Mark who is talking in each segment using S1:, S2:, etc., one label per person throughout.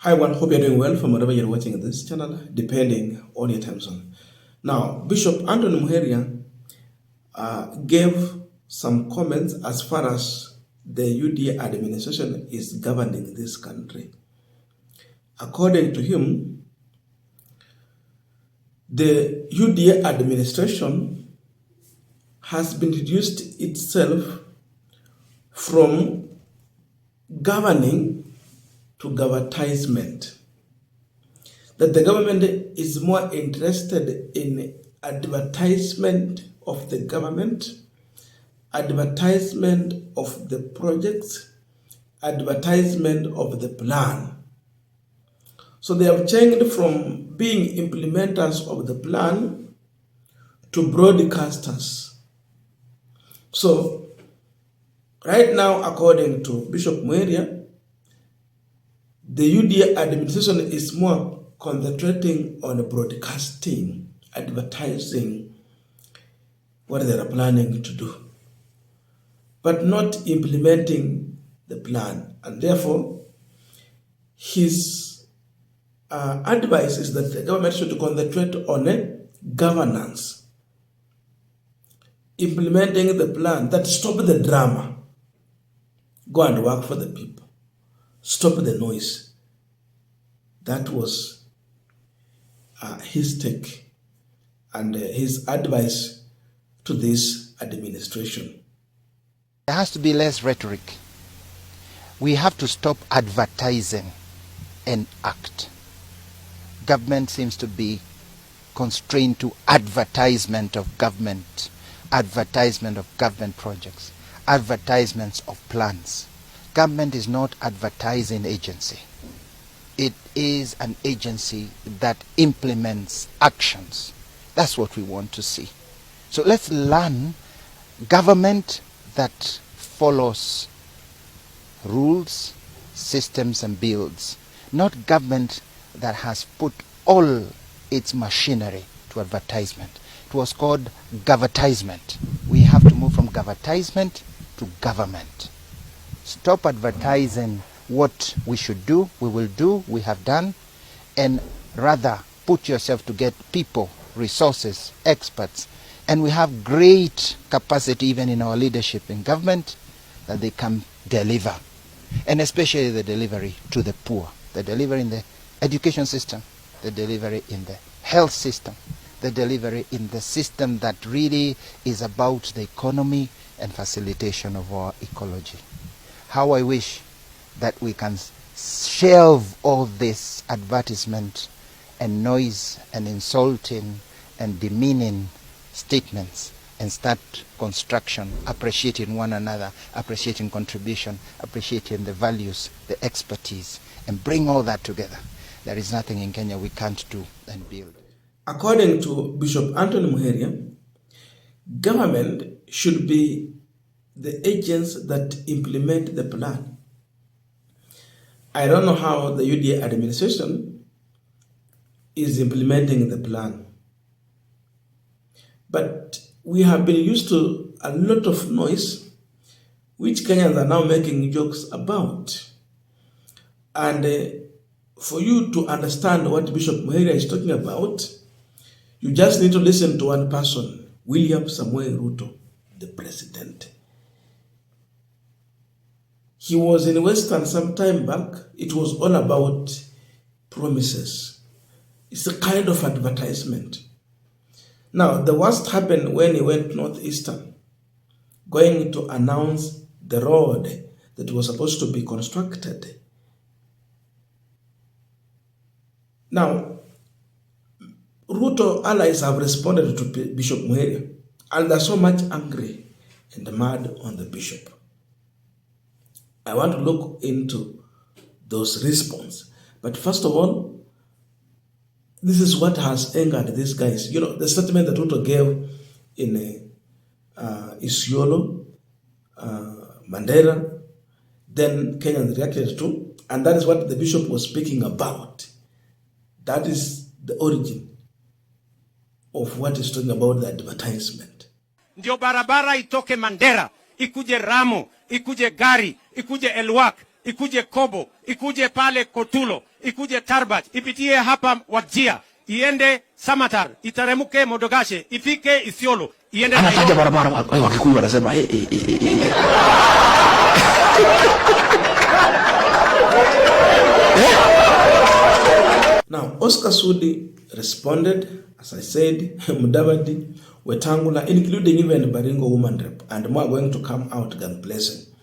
S1: Hi everyone, hope you're doing well from wherever you're watching this channel, depending on your time zone. Now, Bishop Antony Muheria gave some comments as far as the UDA administration is governing this country. According to him, the UDA administration has been reduced itself from governing to governmentizement. That the government is more interested in advertisement of the government, advertisement of the projects, advertisement of the plan. So they have changed from being implementers of the plan to broadcasters. So right now, according to Bishop Muheria, the UDA administration is more concentrating on broadcasting, advertising what they are planning to do, but not implementing the plan. And therefore, his advice is that the government should concentrate on governance, implementing the plan, that stop the drama, go and work for the people. Stop the noise. That was his take and his advice to this administration.
S2: There has to be less rhetoric. We have to stop advertising and act. Government seems to be constrained to advertisement of government projects, advertisements of plans. Government is not advertising agency. It is an agency that implements actions. That's what we want to see. So let's learn government that follows rules, systems and builds, not government that has put all its machinery to advertisement. It was called governtisement. We have to move from governtisement to government. Stop advertising what we should do, we will do, we have done, and rather put yourself to get people, resources, experts. And we have great capacity even in our leadership in government that they can deliver. And especially the delivery to the poor, the delivery in the education system, the delivery in the health system, the delivery in the system that really is about the economy and facilitation of our ecology. How I wish that we can shelve all this advertisement and noise and insulting and demeaning statements and start construction, appreciating one another, appreciating contribution, appreciating the values, the expertise, and bring all that together. There is nothing in Kenya we can't do and build.
S1: According to Bishop Antony Muheria, government should be the agents that implement the plan. I don't know how the UDA administration is implementing the plan, but we have been used to a lot of noise, which Kenyans are now making jokes about. And for you to understand what Bishop Muheria is talking about, you just need to listen to one person, William Samuel Ruto, the president. He was in Western some time back. It was all about promises. It's a kind of advertisement. Now, the worst happened when he went northeastern, going to announce the road that was supposed to be constructed. Now, Ruto allies have responded to Bishop Muheria, and they're so much angry and mad on the bishop. I want to look into those responses. But first of all, this is what has angered these guys. You know, the statement that Ruto gave in Isiolo, Mandera, then Kenyans reacted to, and that is what the bishop was speaking about. That is the origin of what he's talking about, the advertisement.
S3: Ndio barabara itoke Mandera, ikuje Ramu, ikuje Gari, ikuje Elwak, ikuje Kobo, ikuje pale Kotulo, ikuje Tarbaj, ipitie hapa Wajia, iende Samatar, iteremuke Modogashe, ifike Isiolo, iende
S4: anataja barabara Wakikuyu wanasema
S1: Now, Oscar Sudi responded, as I said, Mudavadi, Wetang'ula, including even Baringo woman rep, and more are going to come out God blessing.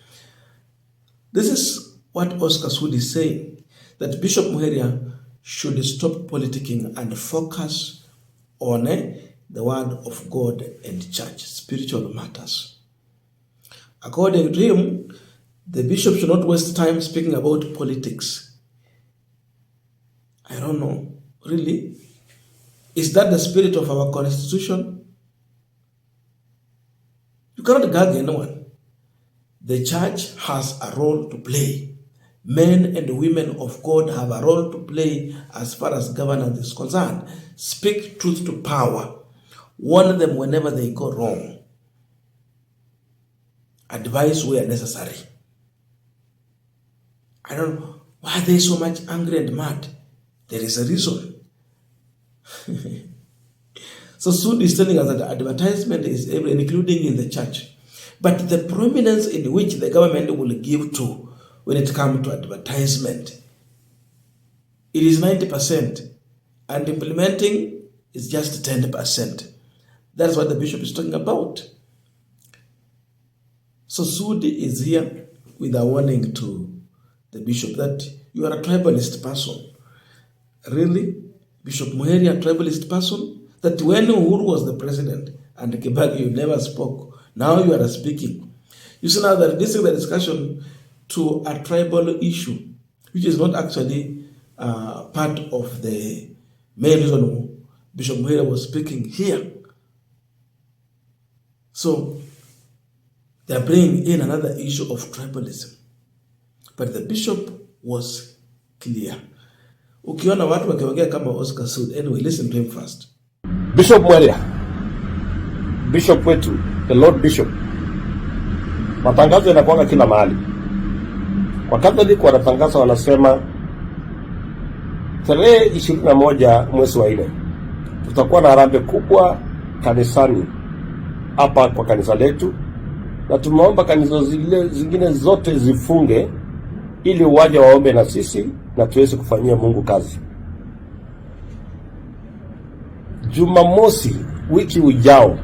S1: This is what Oscar Sudi is saying, that Bishop Muheria should stop politicking and focus on the word of God and church, spiritual matters. According to him, the bishop should not waste time speaking about politics. I don't know, really? Is that the spirit of our constitution? You cannot gag anyone. The church has a role to play. Men and women of God have a role to play as far as governance is concerned. Speak truth to power. Warn them whenever they go wrong. Advise where necessary. I don't know why are they so much angry and mad. There is a reason. So Sudi is telling us that advertisement is everywhere, including in the church. But the prominence in which the government will give to when it comes to advertisement, it is 90%, and implementing is just 10%. That's what the bishop is talking about. So Sudi is here with a warning to the bishop that you are a tribalist person. Really? Bishop Muheria, a tribalist person? That when Uhuru was the president and Kibaki, you never spoke. Now you are speaking. You see now that this is the discussion to a tribal issue, which is not actually part of the main reason Bishop Muheria was speaking here. So they are bringing in another issue of tribalism. But the bishop was clear. Ukiona watu wakiongea kama Oscar Sudi, anyway, listen to him first.
S5: Bishop Muheria, bishop wetu, the Lord Bishop, matangazo yanakuanga kila mahali. Kwa Catholic wanatangaza, wanasema tarehe 21 mwezi wa 4 tutakuwa na harambee kubwa kanisani hapa kwa kanisa letu, na tumeomba kanisa zingine zote zifunge ili waje waombe na sisi na tuweze kufanyia Mungu kazi. Jumamosi wiki ujao,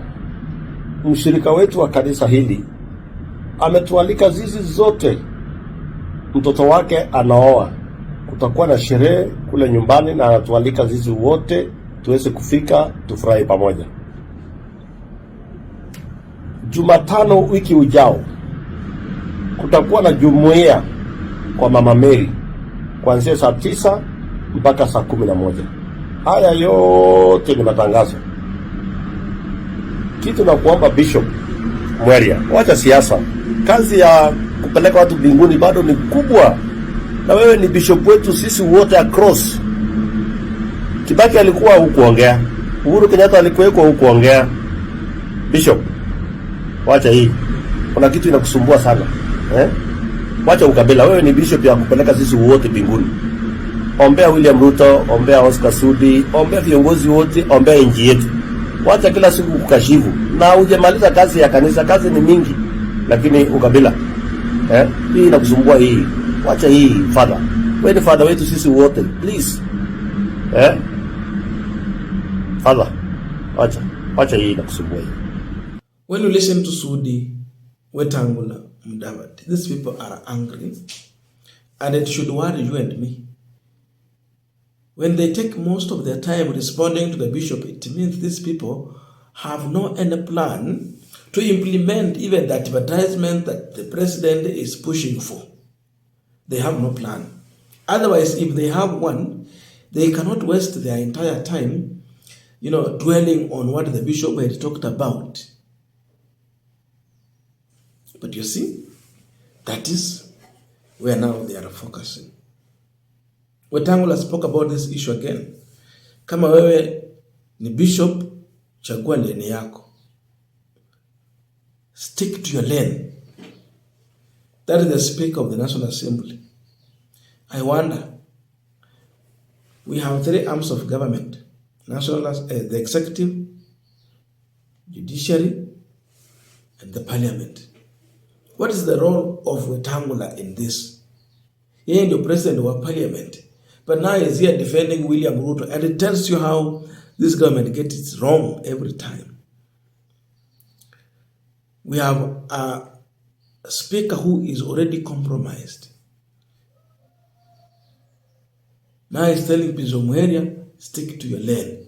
S5: mshirika wetu wa kanisa hili ametualika zizi zote, mtoto wake anaoa, kutakuwa na sherehe kule nyumbani, na anatualika zizi wote tuweze kufika tufurahi pamoja. Jumatano wiki ujao kutakuwa na jumuiya kwa Mama Mary kuanzia saa 9 mpaka saa 11. Haya yote ni matangazo. Kitu na kuomba Bishop Muheria, wacha siasa. Kazi ya kupeleka watu mbinguni bado ni kubwa. Na wewe ni bishop wetu sisi wote across. Kibaki alikuwa hukuongea. Uhuru Kenyatta alikuwa hukuongea. Bishop, wacha hii. Kuna kitu inakusumbua sana. Wacha ukabila. Wewe ni bishop ya kupeleka sisi wote mbinguni. Ombea William Ruto, ombea Oscar Sudi, ombea viongozi wote, ombea nchi yetu. Wacha kila siku kukashifu. Na hujamaliza kazi ya kanisa, kazi ni mingi. Lakini ukabila. Hii inakusumbua hii. Wacha hii, father. Wewe ni father wetu sisi wote, please. Father, wacha hii inakusumbua hii.
S1: When you listen to Sudi, Wetang'ula, Mudavadi, these people are angry, and it should worry you and me. When they take most of their time responding to the bishop, it means these people have no any plan to implement even the advertisement that the president is pushing for. They have no plan. Otherwise, if they have one, they cannot waste their entire time, dwelling on what the bishop had talked about. But you see, that is where now they are focusing. Wetang'ula spoke about this issue again. Kama wewe ni bishop, chagua lane yako. Stick to your lane. That is the Speaker of the National Assembly. I wonder, We have three arms of government: the executive, judiciary, and the parliament. What is the role of Wetang'ula in this? He is the president of parliament, but now he's here defending William Ruto, and it tells you how this government gets it wrong every time. We have a speaker who is already compromised. Now he's telling Muheria, stick to your lane.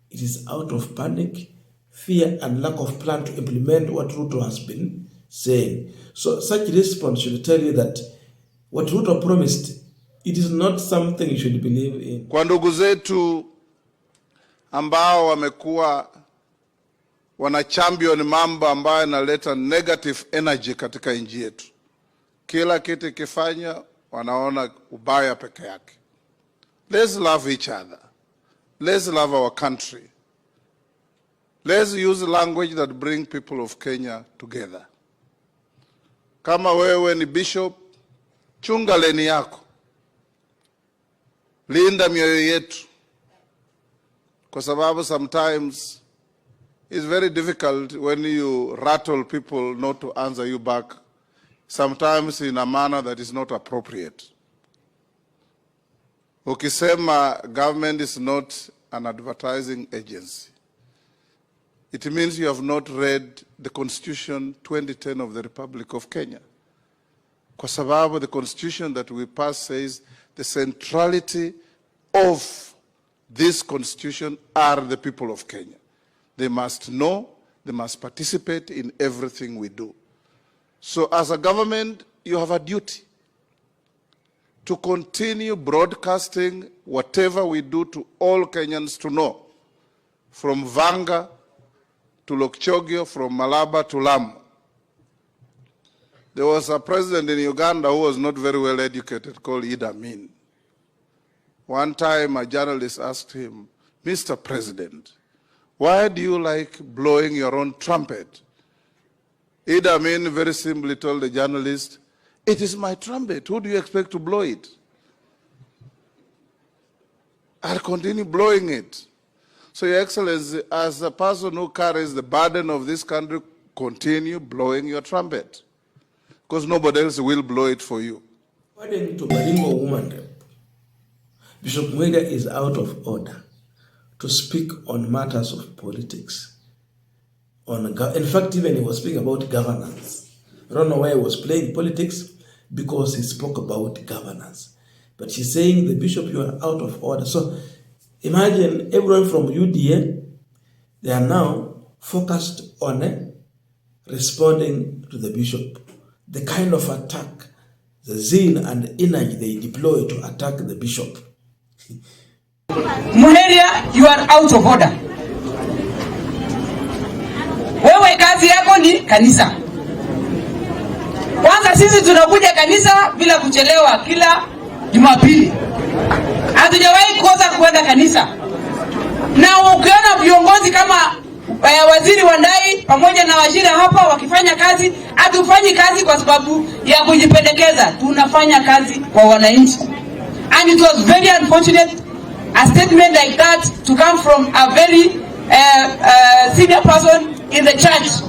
S1: It is out of panic, fear, and lack of plan to implement what Ruto has been saying. So such response should tell you that what Ruto promised, it is not something you should believe in.
S6: Kwa ndugu zetu ambao wamekuwa wana champion mambo ambayo yanaleta negative energy katika nchi yetu, kila kitu kifanya wanaona ubaya peke yake. Let's love each other. Let's love our country. Let's use language that bring people of Kenya together. Kama wewe ni bishop, chunga leni yako. Linda mioyo yetu. Kwa sababu sometimes it's very difficult when you rattle people not to answer you back, sometimes in a manner that is not appropriate. Ukisema government is not an advertising agency, it means you have not read the Constitution 2010 of the Republic of Kenya. Kwa sababu the Constitution that we passed says the centrality of this Constitution are the people of Kenya. They must know, they must participate in everything we do. So as a government, you have a duty to continue broadcasting whatever we do to all Kenyans to know, from Vanga to Lokchogio, from Malaba to Lamu. There was a president in Uganda who was not very well educated called Idi Amin. One time a journalist asked him, Mr. President, why do you like blowing your own trumpet? Idi Amin very simply told the journalist, it is my trumpet. Who do you expect to blow it? I'll continue blowing it. So, Your Excellency, as a person who carries the burden of this country, continue blowing your trumpet. Because nobody else will blow it for you.
S1: According to Baringo Woman Rep, Bishop Muheria is out of order to speak on matters of politics. In fact, even he was speaking about governance. I don't know why he was playing politics, because he spoke about governance. But she's saying, the bishop, you are out of order. So imagine everyone from UDA, they are now focused on responding to the bishop. The kind of attack, the zeal and energy they deploy to attack the bishop.
S7: Muheria, you are out of order. Wewe kazi yako ni kanisa. Kwanza sisi tunakuja kanisa bila kuchelewa kila Jumapili. Hatujawahi kosa kwenda kanisa. Na ukiona viongozi kama waziri wa ndai pamoja na waziri hapa wakifanya kazi, hatufanyi kazi kwa sababu ya kujipendekeza. Tunafanya kazi kwa wananchi. And it was very unfortunate a statement like that to come from a very senior person in the church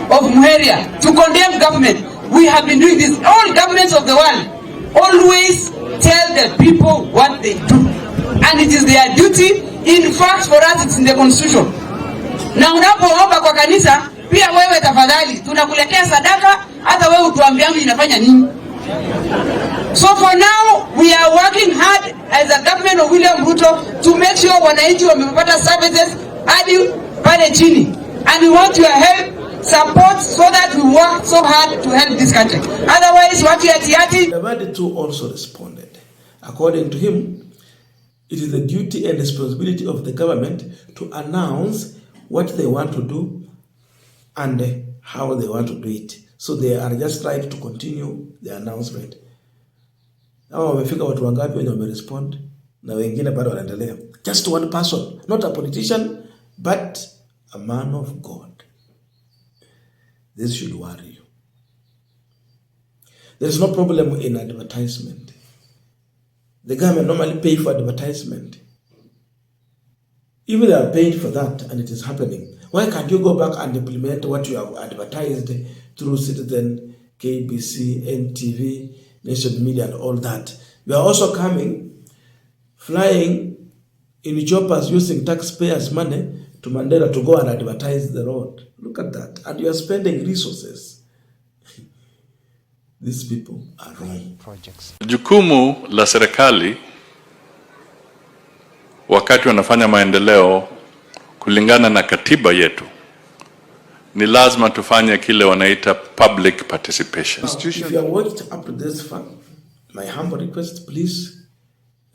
S7: of Muheria to condemn government. We have been doing this. All governments of the world always tell the people what they do. And it is their duty. In fact, for us, it's in the Constitution. Na unapoomba kwa kanisa, pia wewe tafadhali, tunakuletea sadaka, hata wewe utuambiangu inafanya nini. So for now, we are working hard as a government of William Ruto to make sure wananchi wamepata services hadi pale chini. And we want your help, support, so that we work so hard to help this country. Otherwise, what you are
S1: The Badi too also responded. According to him, it is the duty and responsibility of the government to announce what they want to do and how they want to do it. So they are just trying to continue the announcement. Hawa wamefika watu wangapi wenye wamerespond na wengine bado wanaendelea. Just one person, not a politician, but a man of God. This should worry you. There is no problem in advertisement. The government normally pay for advertisement. If they are paid for that and it is happening, why can't you go back and implement what you have advertised through Citizen, KBC, NTV, Nation Media, and all that? You are also coming, flying in choppers using taxpayers' money to Mandela to go and advertise the road. Look at that. And you are spending resources. These people are wrong.
S2: Projects.
S8: Jukumu la serikali wakati wanafanya maendeleo kulingana na katiba yetu ni lazima tufanye kile wanaita public participation.
S1: Now, if you have watched up to this far, my humble request, please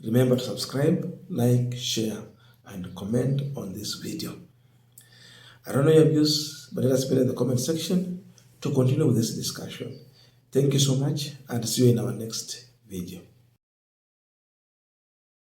S1: remember to subscribe, like, share, and comment on this video. I don't know your views, but let us put in the comment section to continue with this discussion. Thank you so much, and see you in our next video.